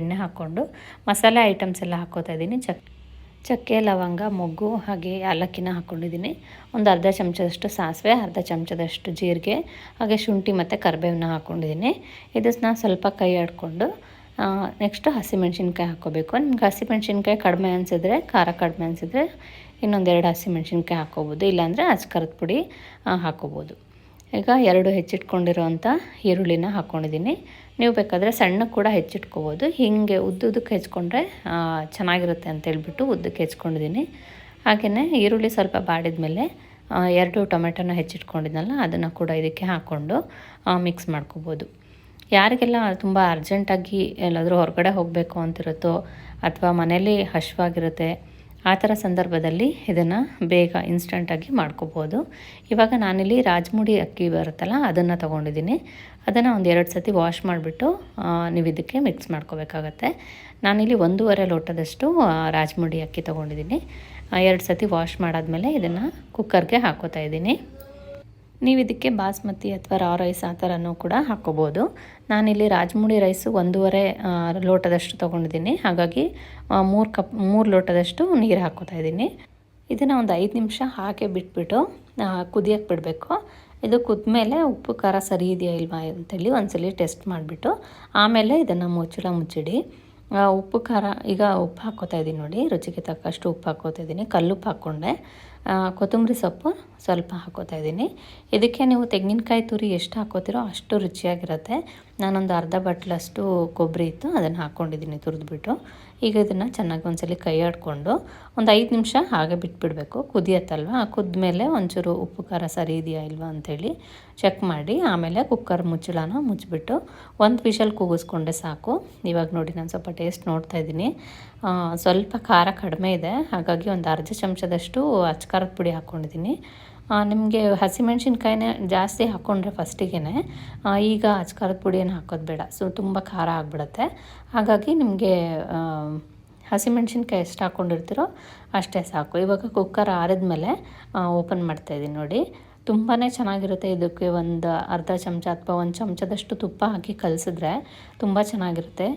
ಎಣ್ಣೆ ಹಾಕ್ಕೊಂಡು ಮಸಾಲೆ ಐಟಮ್ಸ್ ಎಲ್ಲ ಹಾಕ್ಕೋತಾ ಇದ್ದೀನಿ. ಚಕ್ಕೆ, ಲವಂಗ, ಮೊಗ್ಗು ಹಾಗೆ ಏಲಕ್ಕಿನ ಹಾಕ್ಕೊಂಡಿದ್ದೀನಿ. ಒಂದು ಅರ್ಧ ಚಮಚದಷ್ಟು ಸಾಸಿವೆ, ಅರ್ಧ ಚಮಚದಷ್ಟು ಜೀರಿಗೆ, ಹಾಗೆ ಶುಂಠಿ ಮತ್ತು ಕರಿಬೇವನ್ನ ಹಾಕ್ಕೊಂಡಿದ್ದೀನಿ. ಇದನ್ನ ಸ್ವಲ್ಪ ಕೈ ಆಡಿಕೊಂಡು ನೆಕ್ಸ್ಟು ಹಸಿಮೆಣ್ಸಿನ್ಕಾಯಿ ಹಾಕ್ಕೋಬೇಕು. ನಿಮ್ಗೆ ಹಸಿಮೆಣ್ಸಿನ್ಕಾಯಿ ಕಡಿಮೆ ಅನಿಸಿದ್ರೆ, ಖಾರ ಕಡಿಮೆ ಅನಿಸಿದ್ರೆ ಇನ್ನೊಂದೆರಡು ಹಸಿಮೆಣ್ಸಿನ್ಕಾಯಿ ಹಾಕ್ಕೋಬೋದು, ಇಲ್ಲಾಂದರೆ ಅಚ್ಕಾರದ ಪುಡಿ ಹಾಕ್ಕೋಬೋದು. ಈಗ 2 ಹೆಚ್ಚಿಟ್ಕೊಂಡಿರೋವಂಥ ಈರುಳ್ಳಿನ ಹಾಕ್ಕೊಂಡಿದ್ದೀನಿ. ನೀವು ಬೇಕಾದರೆ ಸಣ್ಣ ಕೂಡ ಹೆಚ್ಚಿಟ್ಕೋಬೋದು. ಹೀಗೆ ಉದ್ದುದಕ್ಕೆ ಹೆಚ್ಕೊಂಡ್ರೆ ಚೆನ್ನಾಗಿರುತ್ತೆ ಅಂತೇಳ್ಬಿಟ್ಟು ಉದ್ದಕ್ಕೆ ಹೆಚ್ಕೊಂಡಿದ್ದೀನಿ. ಹಾಗೆಯೇ ಈರುಳ್ಳಿ ಸ್ವಲ್ಪ ಬಾಡಿದ ಮೇಲೆ 2 ಟೊಮೆಟೊನ ಹೆಚ್ಚಿಟ್ಕೊಂಡಿದ್ನಲ್ಲ ಅದನ್ನು ಕೂಡ ಇದಕ್ಕೆ ಹಾಕ್ಕೊಂಡು ಮಿಕ್ಸ್ ಮಾಡ್ಕೋಬೋದು. ಯಾರಿಗೆಲ್ಲ ತುಂಬ ಅರ್ಜೆಂಟಾಗಿ ಎಲ್ಲಾದರೂ ಹೊರಗಡೆ ಹೋಗಬೇಕು ಅಂತಿರುತ್ತೋ ಅಥವಾ ಮನೇಲಿ ಹಸಿವಾಗಿರುತ್ತೆ, ಆ ಥರ ಸಂದರ್ಭದಲ್ಲಿ ಇದನ್ನು ಬೇಗ ಇನ್ಸ್ಟಂಟಾಗಿ ಮಾಡ್ಕೋಬೋದು. ಇವಾಗ ನಾನಿಲ್ಲಿ ರಾಜಮುಡಿ ಅಕ್ಕಿ ಬರುತ್ತಲ್ಲ ಅದನ್ನು ತೊಗೊಂಡಿದ್ದೀನಿ. ಅದನ್ನು ಒಂದು 2 ಸತಿ ವಾಶ್ ಮಾಡಿಬಿಟ್ಟು ನೀವು ಇದಕ್ಕೆ ಮಿಕ್ಸ್ ಮಾಡ್ಕೋಬೇಕಾಗತ್ತೆ. ನಾನಿಲ್ಲಿ 1.5 ಲೋಟದಷ್ಟು ರಾಜಮುಡಿ ಅಕ್ಕಿ ತೊಗೊಂಡಿದ್ದೀನಿ. 2 ಸತಿ ವಾಶ್ ಮಾಡಾದಮೇಲೆ ಇದನ್ನು ಕುಕ್ಕರ್ಗೆ ಹಾಕ್ಕೋತಾ ಇದ್ದೀನಿ. ನೀವು ಇದಕ್ಕೆ ಬಾಸ್ಮತಿ ಅಥವಾ ರಾ ರೈಸ್ ಆ ಥರನೂ ಕೂಡ ಹಾಕ್ಕೋಬೋದು. ನಾನಿಲ್ಲಿ ರಾಜಮುಡಿ ರೈಸು 1.5 ಲೋಟದಷ್ಟು ತೊಗೊಂಡಿದ್ದೀನಿ. ಹಾಗಾಗಿ 3 ಲೋಟದಷ್ಟು ನೀರು ಹಾಕ್ಕೋತಾ ಇದ್ದೀನಿ. ಇದನ್ನು ಒಂದು 5 ನಿಮಿಷ ಹಾಗೆ ಬಿಟ್ಬಿಟ್ಟು ಕುದಿಯೋಕ್ಕೆ ಬಿಡಬೇಕು. ಇದು ಕುದ್ಮೇಲೆ ಉಪ್ಪು ಖಾರ ಸರಿ ಇದೆಯಾ ಇಲ್ವಾ ಅಂತೇಳಿ ಒಂದ್ಸಲಿ ಟೆಸ್ಟ್ ಮಾಡಿಬಿಟ್ಟು ಆಮೇಲೆ ಇದನ್ನು ಮುಚ್ಚಿಡಿ. ಉಪ್ಪು ಖಾರ ಈಗ ಉಪ್ಪು ಹಾಕ್ಕೋತಾ ಇದ್ದೀನಿ ನೋಡಿ, ರುಚಿಗೆ ತಕ್ಕಷ್ಟು ಉಪ್ಪು ಹಾಕ್ಕೋತಾ ಇದ್ದೀನಿ. ಕಲ್ಲುಪ್ಪು ಹಾಕ್ಕೊಂಡೆ. ಕೊತ್ತಂಬರಿ ಸೊಪ್ಪು ಸ್ವಲ್ಪ ಹಾಕ್ಕೋತಾ ಇದ್ದೀನಿ. ಇದಕ್ಕೆ ನೀವು ತೆಂಗಿನಕಾಯಿ ತುರಿ ಎಷ್ಟು ಹಾಕ್ಕೋತೀರೋ ಅಷ್ಟು ರುಚಿಯಾಗಿರುತ್ತೆ. ನಾನೊಂದು ಅರ್ಧ ಬಟ್ಲಷ್ಟು ಕೊಬ್ಬರಿ ಇತ್ತು, ಅದನ್ನು ಹಾಕ್ಕೊಂಡಿದ್ದೀನಿ ತುರಿದ್ಬಿಟ್ಟು. ಈಗ ಇದನ್ನು ಚೆನ್ನಾಗಿ ಒಂದ್ಸಲಿ ಕೈ ಆಡಿಕೊಂಡು ಒಂದು 5 ನಿಮಿಷ ಹಾಗೆ ಬಿಟ್ಬಿಡಬೇಕು. ಕುದಿಯತ್ತಲ್ವ, ಕುದ್ಮೇಲೆ ಒಂಚೂರು ಉಪ್ಪು ಖಾರ ಸರಿ ಇದೆಯಾ ಇಲ್ವಾ ಅಂಥೇಳಿ ಚೆಕ್ ಮಾಡಿ ಆಮೇಲೆ ಕುಕ್ಕರ್ ಮುಚ್ಚಳನ ಮುಚ್ಚಿಬಿಟ್ಟು 1 ವಿಷಲ್ ಕೂಗಿಸ್ಕೊಂಡೆ ಸಾಕು. ಇವಾಗ ನೋಡಿ ನಾನು ಸ್ವಲ್ಪ ಟೇಸ್ಟ್ ನೋಡ್ತಾ ಇದ್ದೀನಿ. ಸ್ವಲ್ಪ ಖಾರ ಕಡಿಮೆ ಇದೆ, ಹಾಗಾಗಿ ಒಂದು ಅರ್ಧ ಚಮಚದಷ್ಟು ಅಚ್ಕಾರದ ಪುಡಿ ಹಾಕ್ಕೊಂಡಿದ್ದೀನಿ. ನಿಮಗೆ ಹಸಿಮೆಣ್ಸಿನ್ಕಾಯಿನೇ ಜಾಸ್ತಿ ಹಾಕ್ಕೊಂಡ್ರೆ ಫಸ್ಟಿಗೆ, ಈಗ ಅಚ್ಕಾರದ ಪುಡಿಯನ್ನು ಹಾಕೋದು ಬೇಡ, ಸೊ ತುಂಬ ಖಾರ ಆಗಿಬಿಡುತ್ತೆ. ಹಾಗಾಗಿ ನಿಮಗೆ ಹಸಿಮೆಣ್ಸಿನ್ಕಾಯಿ ಎಷ್ಟು ಹಾಕ್ಕೊಂಡಿರ್ತೀರೋ ಅಷ್ಟೇ ಸಾಕು. ಇವಾಗ ಕುಕ್ಕರ್ ಆರಿದ್ಮೇಲೆ ಓಪನ್ ಮಾಡ್ತಾಯಿದ್ದೀನಿ ನೋಡಿ. ತುಂಬಾ ಚೆನ್ನಾಗಿರುತ್ತೆ. ಇದಕ್ಕೆ ಒಂದು ಅರ್ಧ ಚಮಚ ಅಥವಾ 1 ಚಮಚದಷ್ಟು ತುಪ್ಪ ಹಾಕಿ ಕಲಸಿದ್ರೆ ತುಂಬ ಚೆನ್ನಾಗಿರುತ್ತೆ.